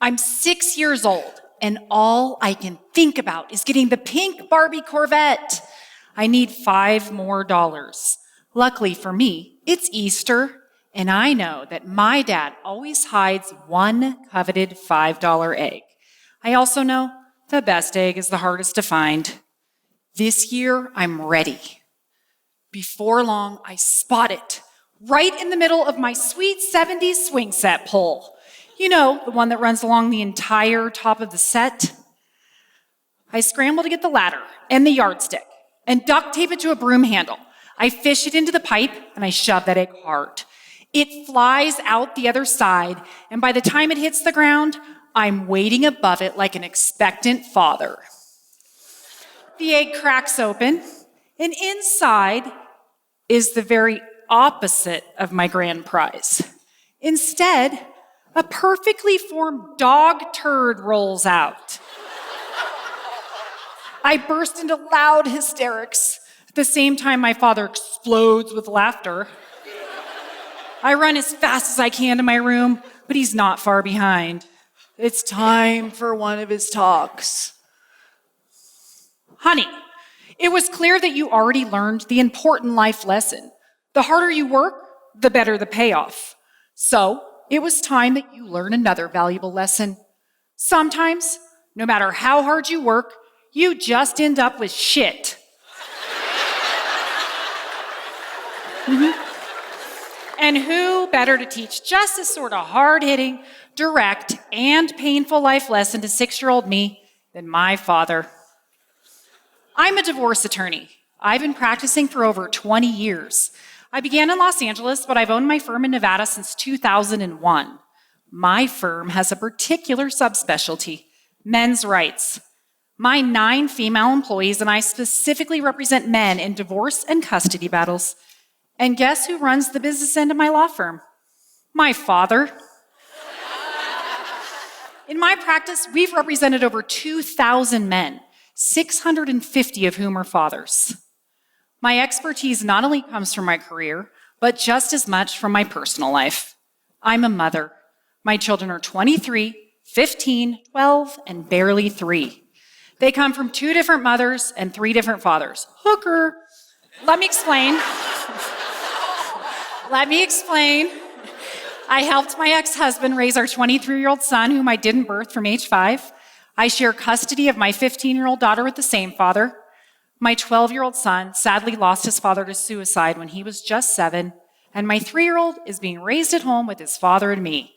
I'm 6 years old, and all I can think about is getting the pink Barbie Corvette. I need $5 more. Luckily for me, it's Easter, and I know that my dad always hides one coveted $5 egg. I also know the best egg is the hardest to find. This year, I'm ready. Before long, I spot it right in the middle of my sweet 70s swing set pole. You know, the one that runs along the entire top of the set. I scramble to get the ladder and the yardstick and duct tape it to a broom handle. I fish it into the pipe and I shove that egg hard. It flies out the other side, and by the time it hits the ground, I'm waiting above it like an expectant father. The egg cracks open, and inside is the very opposite of my grand prize. Instead, a perfectly formed dog turd rolls out. I burst into loud hysterics. At the same time, my father explodes with laughter. I run as fast as I can to my room, but he's not far behind. It's time for one of his talks. Honey, it was clear that you already learned the important life lesson. The harder you work, the better the payoff. So, it was time that you learn another valuable lesson. Sometimes, no matter how hard you work, you just end up with shit. And who better to teach just this sort of hard-hitting, direct, and painful life lesson to 6-year-old me than my father? I'm a divorce attorney. I've been practicing for over 20 years. I began in Los Angeles, but I've owned my firm in Nevada since 2001. My firm has a particular subspecialty, men's rights. My 9 female employees and I specifically represent men in divorce and custody battles. And guess who runs the business end of my law firm? My father. In my practice, we've represented over 2,000 men, 650 of whom are fathers. My expertise not only comes from my career, but just as much from my personal life. I'm a mother. My children are 23, 15, 12, and barely 3. They come from 2 different mothers and 3 different fathers. Hooker. Let me explain. I helped my ex-husband raise our 23-year-old son, whom I didn't birth, from age 5. I share custody of my 15-year-old daughter with the same father. My 12-year-old son sadly lost his father to suicide when he was just 7, and my 3-year-old is being raised at home with his father and me.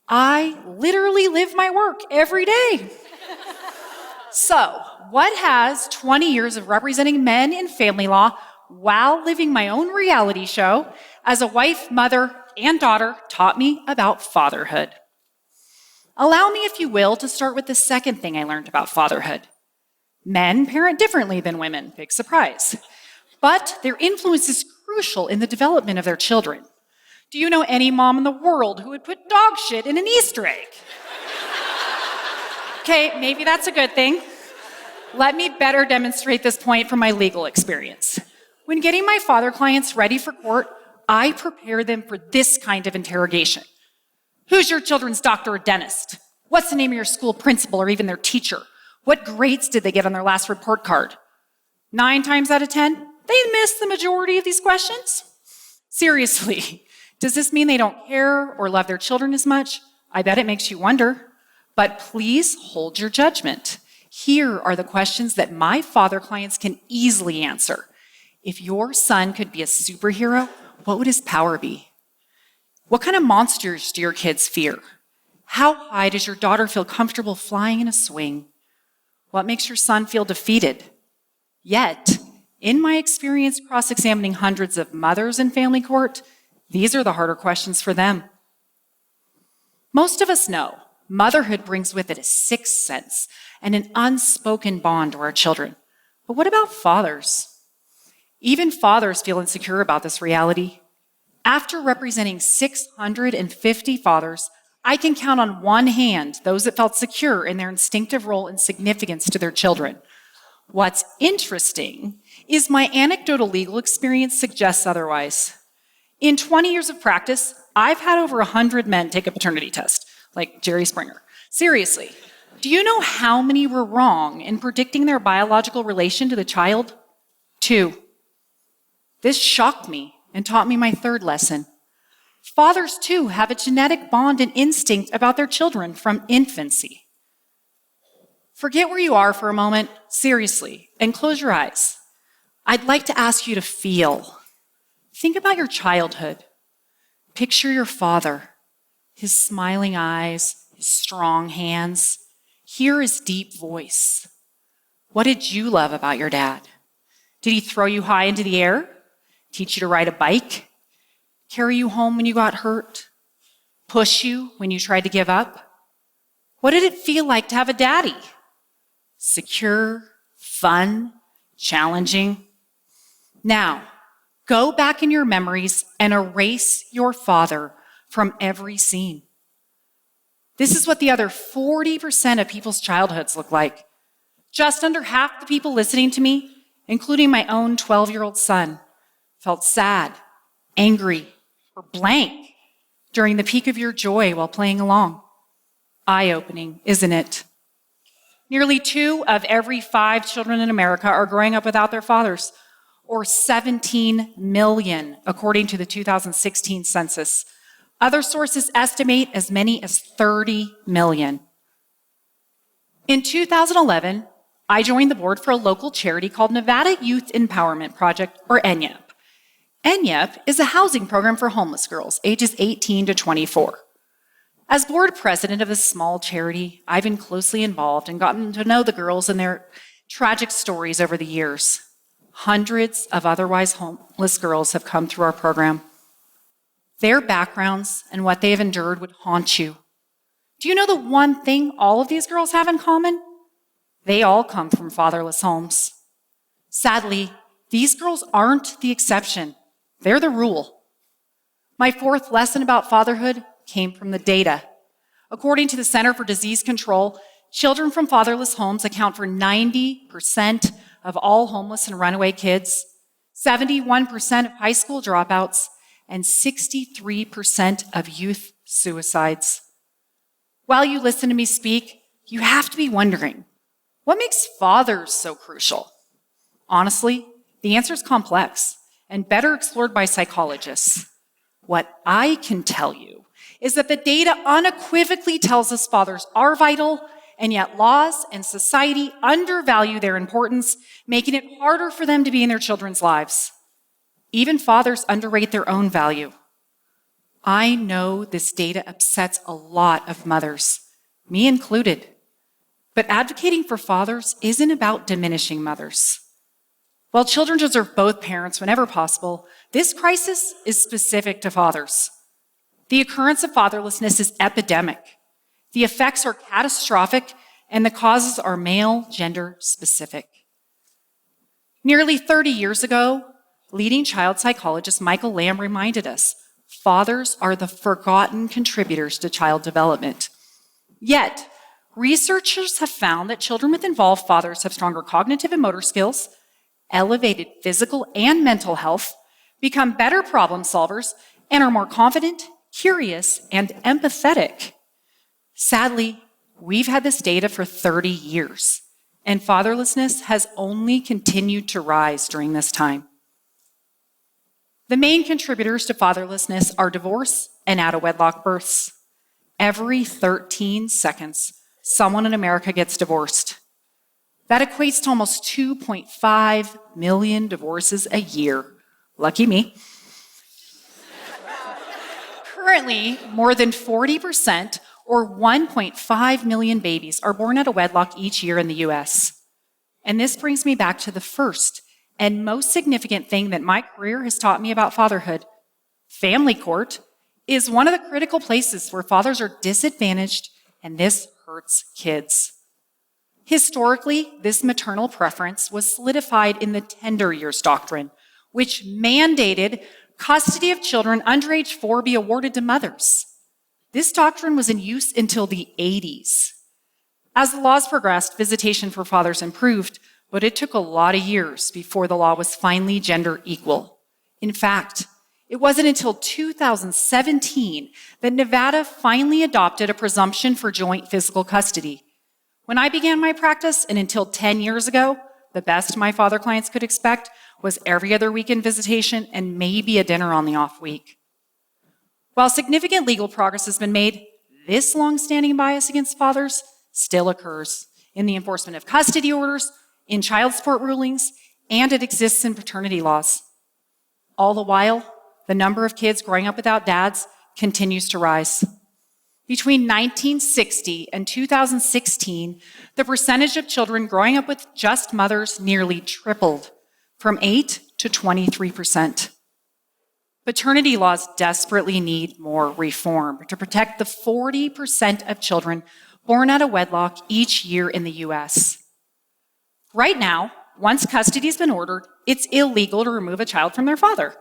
I literally live my work every day. So, what has 20 years of representing men in family law while living my own reality show as a wife, mother, and daughter taught me about fatherhood? Allow me, if you will, to start with the second thing I learned about fatherhood. Men parent differently than women, big surprise. But their influence is crucial in the development of their children. Do you know any mom in the world who would put dog shit in an Easter egg? Okay, maybe that's a good thing. Let me better demonstrate this point from my legal experience. When getting my father clients ready for court, I prepare them for this kind of interrogation. Who's your children's doctor or dentist? What's the name of your school principal or even their teacher? What grades did they get on their last report card? 9 times out of 10, they miss the majority of these questions. Seriously, does this mean they don't care or love their children as much? I bet it makes you wonder. But please hold your judgment. Here are the questions that my father clients can easily answer. If your son could be a superhero, what would his power be? What kind of monsters do your kids fear? How high does your daughter feel comfortable flying in a swing? What makes your son feel defeated? Yet, in my experience cross-examining hundreds of mothers in family court, these are the harder questions for them. Most of us know motherhood brings with it a sixth sense and an unspoken bond to our children. But what about fathers? Even fathers feel insecure about this reality. After representing 650 fathers, I can count on one hand those that felt secure in their instinctive role and significance to their children. What's interesting is my anecdotal legal experience suggests otherwise. In 20 years of practice, I've had over 100 men take a paternity test, like Jerry Springer. Seriously, do you know how many were wrong in predicting their biological relation to the child? 2. This shocked me and taught me my third lesson. Fathers, too, have a genetic bond and instinct about their children from infancy. Forget where you are for a moment, seriously, and close your eyes. I'd like to ask you to feel. Think about your childhood. Picture your father, his smiling eyes, his strong hands. Hear his deep voice. What did you love about your dad? Did he throw you high into the air? Teach you to ride a bike? Carry you home when you got hurt? Push you when you tried to give up? What did it feel like to have a daddy? Secure, fun, challenging? Now, go back in your memories and erase your father from every scene. This is what the other 40% of people's childhoods look like. Just under half the people listening to me, including my own 12-year-old son, felt sad, angry, or blank during the peak of your joy while playing along. Eye-opening, isn't it? Nearly 2 of every 5 children in America are growing up without their fathers, or 17 million, according to the 2016 census. Other sources estimate as many as 30 million. In 2011, I joined the board for a local charity called Nevada Youth Empowerment Project, or ENYEP. ENYEP is a housing program for homeless girls ages 18 to 24. As board president of this small charity, I've been closely involved and gotten to know the girls and their tragic stories over the years. Hundreds of otherwise homeless girls have come through our program. Their backgrounds and what they have endured would haunt you. Do you know the one thing all of these girls have in common? They all come from fatherless homes. Sadly, these girls aren't the exception. They're the rule. My fourth lesson about fatherhood came from the data. According to the Center for Disease Control, children from fatherless homes account for 90% of all homeless and runaway kids, 71% of high school dropouts, and 63% of youth suicides. While you listen to me speak, you have to be wondering, what makes fathers so crucial? Honestly, the answer is complex and better explored by psychologists. What I can tell you is that the data unequivocally tells us fathers are vital, and yet laws and society undervalue their importance, making it harder for them to be in their children's lives. Even fathers underrate their own value. I know this data upsets a lot of mothers, me included. But advocating for fathers isn't about diminishing mothers. While children deserve both parents whenever possible, this crisis is specific to fathers. The occurrence of fatherlessness is epidemic. The effects are catastrophic, and the causes are male gender specific. Nearly 30 years ago, leading child psychologist Michael Lamb reminded us, fathers are the forgotten contributors to child development. Yet, researchers have found that children with involved fathers have stronger cognitive and motor skills, elevated physical and mental health, become better problem solvers, and are more confident, curious, and empathetic. Sadly, we've had this data for 30 years, and fatherlessness has only continued to rise during this time. The main contributors to fatherlessness are divorce and out-of-wedlock births. Every 13 seconds, someone in America gets divorced. That equates to almost 2.5 million divorces a year. Lucky me. Currently, more than 40%, or 1.5 million babies, are born out of wedlock each year in the US. And this brings me back to the first and most significant thing that my career has taught me about fatherhood. Family court is one of the critical places where fathers are disadvantaged, and this hurts kids. Historically, this maternal preference was solidified in the tender years doctrine, which mandated custody of children under age 4 be awarded to mothers. This doctrine was in use until the 80s. As the laws progressed, visitation for fathers improved, but it took a lot of years before the law was finally gender equal. In fact, It wasn't until 2017 that Nevada finally adopted a presumption for joint physical custody. When I began my practice, and until 10 years ago, the best my father clients could expect was every other weekend visitation and maybe a dinner on the off week. While significant legal progress has been made, this long-standing bias against fathers still occurs in the enforcement of custody orders, in child support rulings, and it exists in paternity laws. All the while, the number of kids growing up without dads continues to rise. Between 1960 and 2016, the percentage of children growing up with just mothers nearly tripled, from 8 to 23%. Paternity laws desperately need more reform to protect the 40% of children born out of wedlock each year in the US. Right now, once custody has been ordered, it's illegal to remove a child from their father,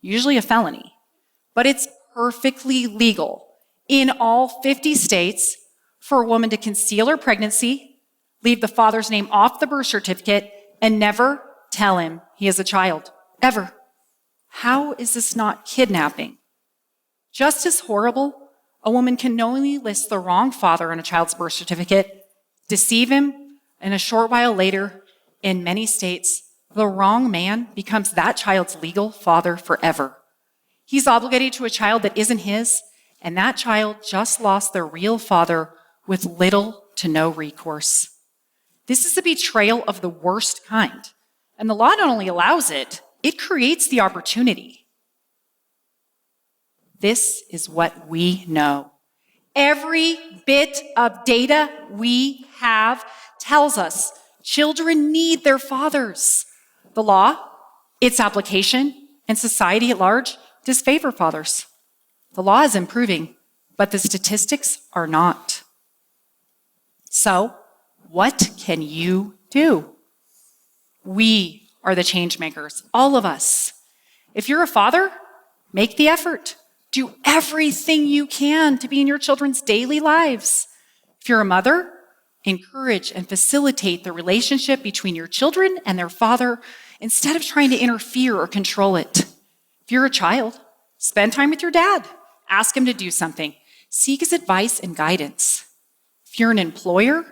usually a felony. But it's perfectly legal in all 50 states for a woman to conceal her pregnancy, leave the father's name off the birth certificate, and never tell him he is a child, ever. How is this not kidnapping? Just as horrible, a woman can knowingly list the wrong father on a child's birth certificate, deceive him, and a short while later, in many states, the wrong man becomes that child's legal father forever. He's obligated to a child that isn't his, and that child just lost their real father with little to no recourse. This is a betrayal of the worst kind, and the law not only allows it, it creates the opportunity. This is what we know. Every bit of data we have tells us children need their fathers. The law, its application, and society at large disfavor fathers. The law is improving, but the statistics are not. So, what can you do? We are the change makers, all of us. If you're a father, make the effort. Do everything you can to be in your children's daily lives. If you're a mother, encourage and facilitate the relationship between your children and their father instead of trying to interfere or control it. If you're a child, spend time with your dad. Ask him to do something. Seek his advice and guidance. If you're an employer,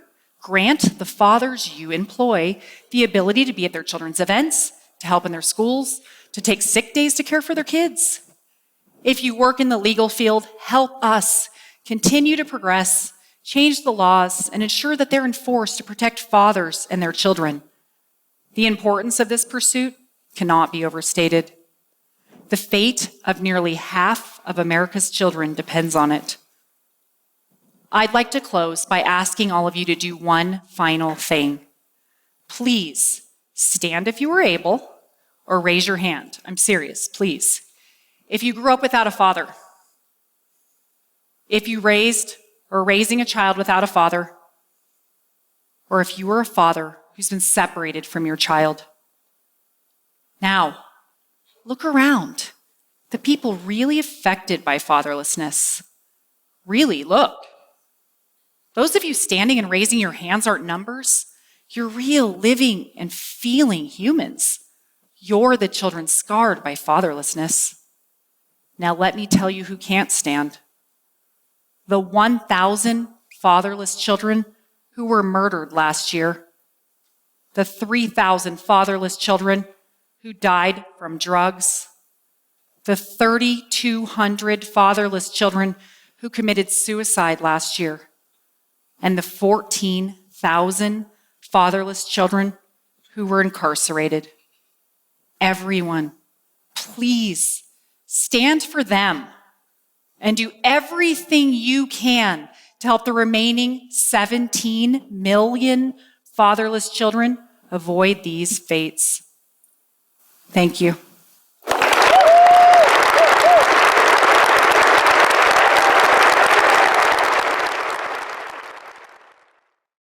grant the fathers you employ the ability to be at their children's events, to help in their schools, to take sick days to care for their kids. If you work in the legal field, help us continue to progress, change the laws, and ensure that they're enforced to protect fathers and their children. The importance of this pursuit cannot be overstated. The fate of nearly half of America's children depends on it. I'd like to close by asking all of you to do one final thing. Please stand if you are able, or raise your hand. I'm serious, please. If you grew up without a father, if you raised or raising a child without a father, or if you were a father who's been separated from your child. Now, look around. The people really affected by fatherlessness. Really, look. Those of you standing and raising your hands aren't numbers. You're real, living, and feeling humans. You're the children scarred by fatherlessness. Now let me tell you who can't stand. The 1,000 fatherless children who were murdered last year. The 3,000 fatherless children who died from drugs. The 3,200 fatherless children who committed suicide last year. And the 14,000 fatherless children who were incarcerated. Everyone, please stand for them and do everything you can to help the remaining 17 million fatherless children avoid these fates. Thank you.